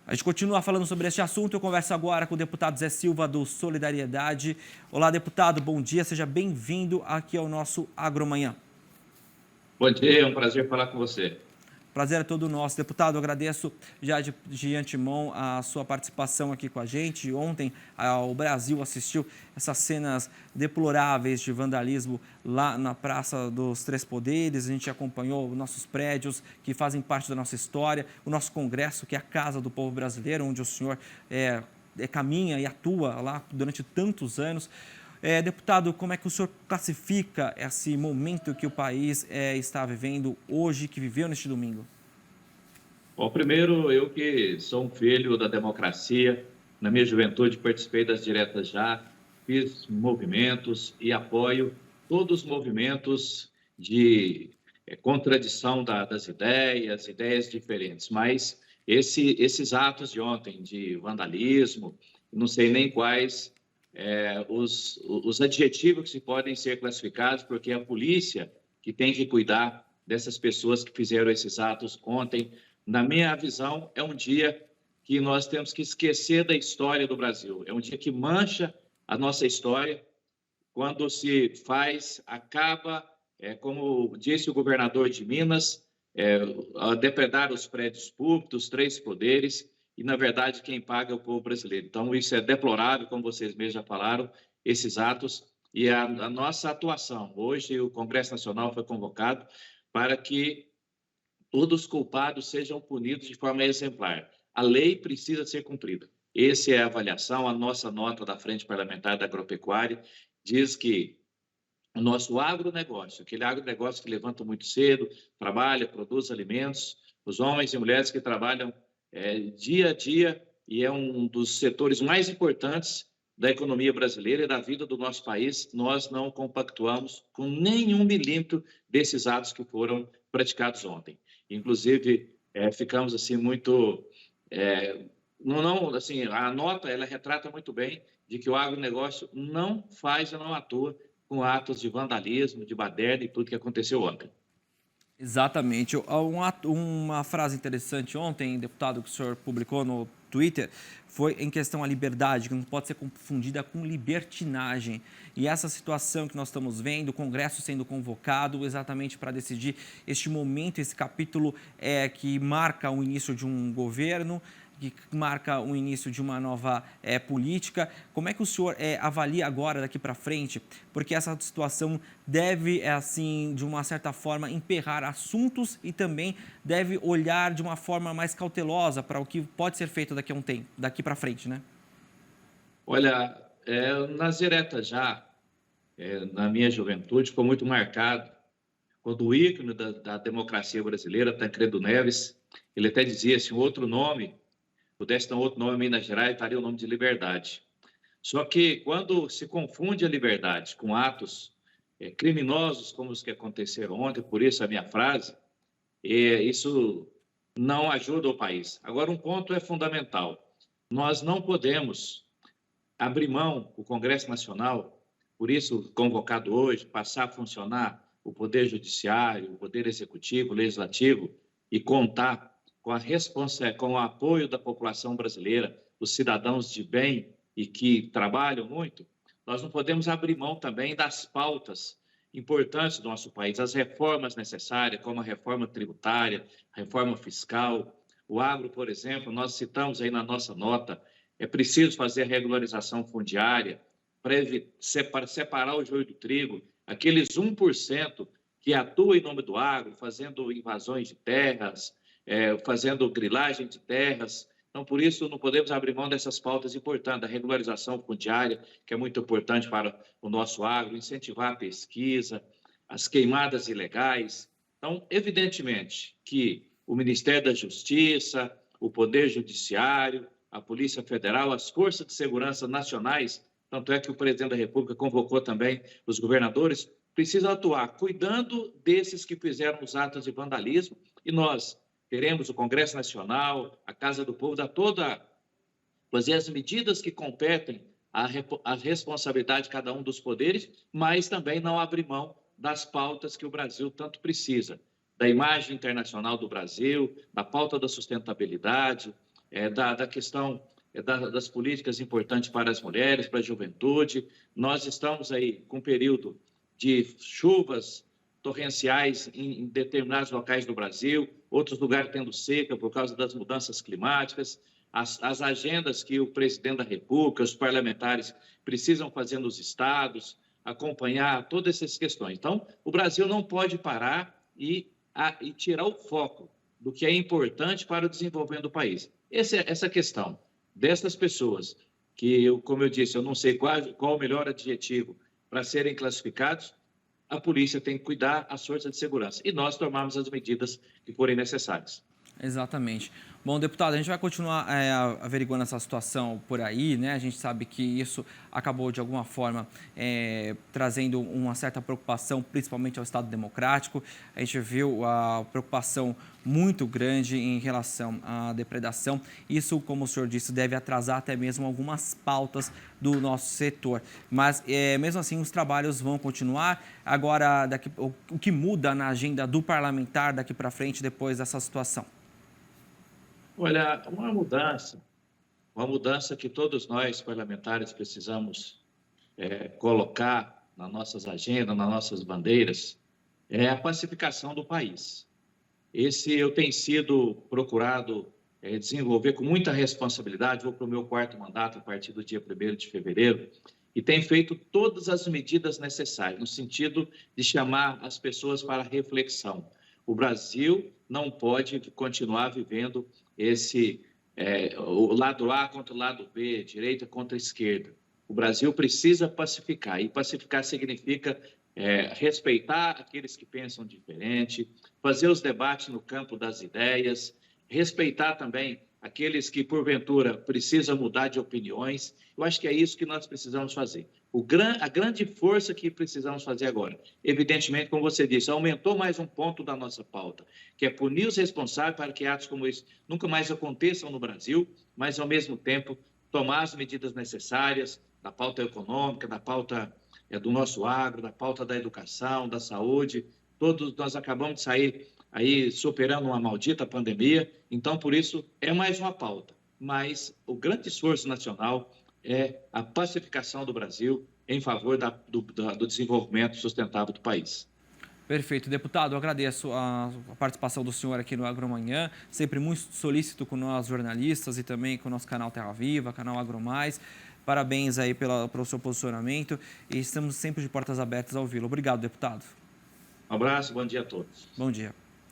A gente continua falando sobre este assunto. Eu converso agora com o deputado Zé Silva, do Solidariedade. Olá, deputado, bom dia. Seja bem-vindo aqui ao nosso Agromanhã. Bom dia, é um prazer falar com você. Prazer é todo nosso. Deputado, eu agradeço já de antemão a sua participação aqui com a gente. Ontem, o Brasil assistiu essas cenas deploráveis de vandalismo lá na Praça dos Três Poderes. A gente acompanhou nossos prédios que fazem parte da nossa história, o nosso Congresso, que é a casa do povo brasileiro, onde o senhor caminha e atua lá durante tantos anos. Deputado, como é que o senhor classifica esse momento que o país está vivendo hoje, que viveu neste domingo? Bom, primeiro, eu que sou um filho da democracia, na minha juventude participei das diretas já, fiz movimentos e apoio todos os movimentos de contradição das ideias diferentes, mas esses atos de ontem de vandalismo, não sei nem quais os adjetivos que se podem ser classificados, porque é a polícia que tem que cuidar dessas pessoas que fizeram esses atos ontem. Na minha visão, é um dia que nós temos que esquecer da história do Brasil. É um dia que mancha a nossa história. Quando se acaba, como disse o governador de Minas, a depredar os prédios públicos, os três poderes, e, na verdade, quem paga é o povo brasileiro. Então, isso é deplorável, como vocês mesmos já falaram, esses atos, e a nossa atuação. Hoje, o Congresso Nacional foi convocado para que todos os culpados sejam punidos de forma exemplar. A lei precisa ser cumprida. Essa é a avaliação. A nossa nota da Frente Parlamentar da Agropecuária diz que o nosso agronegócio, aquele agronegócio que levanta muito cedo, trabalha, produz alimentos, os homens e mulheres que trabalham dia a dia, e é um dos setores mais importantes da economia brasileira e da vida do nosso país, nós não compactuamos com nenhum milímetro desses atos que foram praticados ontem. Inclusive, ficamos assim muito... assim, a nota ela retrata muito bem de que o agronegócio não faz e não atua com atos de vandalismo, de baderna e tudo que aconteceu ontem. Exatamente. Uma frase interessante ontem, deputado, que o senhor publicou no Twitter, foi em questão à liberdade, que não pode ser confundida com libertinagem. E essa situação que nós estamos vendo, o Congresso sendo convocado exatamente para decidir este momento, esse capítulo que marca o início de um governo, que marca o início de uma nova política. Como é que o senhor avalia agora, daqui para frente? Porque essa situação deve, assim, de uma certa forma, emperrar assuntos e também deve olhar de uma forma mais cautelosa para o que pode ser feito daqui a um tempo, daqui para frente, né? Olha, nas diretas já, na minha juventude, ficou muito marcado quando o ícone da democracia brasileira, Tancredo Neves, ele até dizia assim, outro nome, pudesse dar outro nome em Minas Gerais, estaria o nome de liberdade. Só que quando se confunde a liberdade com atos criminosos como os que aconteceram ontem, por isso a minha frase, isso não ajuda o país. Agora, um ponto é fundamental. Nós não podemos abrir mão, o Congresso Nacional, por isso convocado hoje, passar a funcionar o Poder Judiciário, o Poder Executivo, o Legislativo, e contar com o apoio da população brasileira, os cidadãos de bem e que trabalham muito, nós não podemos abrir mão também das pautas importantes do nosso país, as reformas necessárias, como a reforma tributária, a reforma fiscal, o agro, por exemplo, nós citamos aí na nossa nota, é preciso fazer a regularização fundiária, para separar o joio do trigo, aqueles 1% que atua em nome do agro, fazendo invasões de terras, fazendo grilagem de terras. Então, por isso, não podemos abrir mão dessas pautas importantes, da regularização fundiária, que é muito importante para o nosso agro, incentivar a pesquisa, as queimadas ilegais. Então, evidentemente que o Ministério da Justiça, o Poder Judiciário, a Polícia Federal, as forças de segurança nacionais, tanto é que o presidente da República convocou também os governadores, precisam atuar cuidando desses que fizeram os atos de vandalismo, e nós teremos o Congresso Nacional, a Casa do Povo, fazer as medidas que competem à responsabilidade de cada um dos poderes, mas também não abrir mão das pautas que o Brasil tanto precisa, da imagem internacional do Brasil, da pauta da sustentabilidade, da questão das políticas importantes para as mulheres, para a juventude. Nós estamos aí com um período de chuvas torrenciais em determinados locais do Brasil, outros lugares tendo seca por causa das mudanças climáticas. As agendas que o presidente da República, os parlamentares precisam fazer nos estados, acompanhar todas essas questões. Então, o Brasil não pode parar e tirar o foco do que é importante para o desenvolvimento do país. Essa questão dessas pessoas, que, como eu disse, eu não sei qual o melhor adjetivo para serem classificados, a polícia tem que cuidar às forças de segurança. E nós tomamos as medidas que forem necessárias. Exatamente. Bom, deputado, a gente vai continuar averiguando essa situação por aí, né? A gente sabe que isso acabou, de alguma forma, trazendo uma certa preocupação, principalmente ao Estado Democrático. A gente viu a preocupação muito grande em relação à depredação. Isso, como o senhor disse, deve atrasar até mesmo algumas pautas do nosso setor. Mas, mesmo assim, os trabalhos vão continuar. Agora, o que muda na agenda do parlamentar daqui para frente, depois dessa situação? Olha, uma mudança que todos nós parlamentares precisamos colocar nas nossas agendas, nas nossas bandeiras, é a pacificação do país. Eu tenho sido procurado desenvolver com muita responsabilidade, vou para o meu 4º mandato a partir do dia 1º de fevereiro, e tenho feito todas as medidas necessárias, no sentido de chamar as pessoas para reflexão. O Brasil não pode continuar vivendo o lado A contra o lado B, direita contra a esquerda. O Brasil precisa pacificar, e pacificar significa respeitar aqueles que pensam diferente, fazer os debates no campo das ideias, respeitar também aqueles que, porventura, precisam mudar de opiniões. Eu acho que é isso que nós precisamos fazer. A grande força que precisamos fazer agora, evidentemente, como você disse, aumentou mais um ponto da nossa pauta, que é punir os responsáveis para que atos como esse nunca mais aconteçam no Brasil, mas, ao mesmo tempo, tomar as medidas necessárias da pauta econômica, da pauta do nosso agro, da pauta da educação, da saúde. Todos nós acabamos de sair aí superando uma maldita pandemia, então, por isso, é mais uma pauta. Mas o grande esforço nacional é a pacificação do Brasil em favor do desenvolvimento sustentável do país. Perfeito. Deputado, eu agradeço a participação do senhor aqui no Agromanhã, sempre muito solícito com nós jornalistas e também com o nosso canal Terra Viva, canal AgroMais. Parabéns aí pelo seu posicionamento e estamos sempre de portas abertas ao ouvi-lo. Obrigado, deputado. Um abraço, bom dia a todos. Bom dia.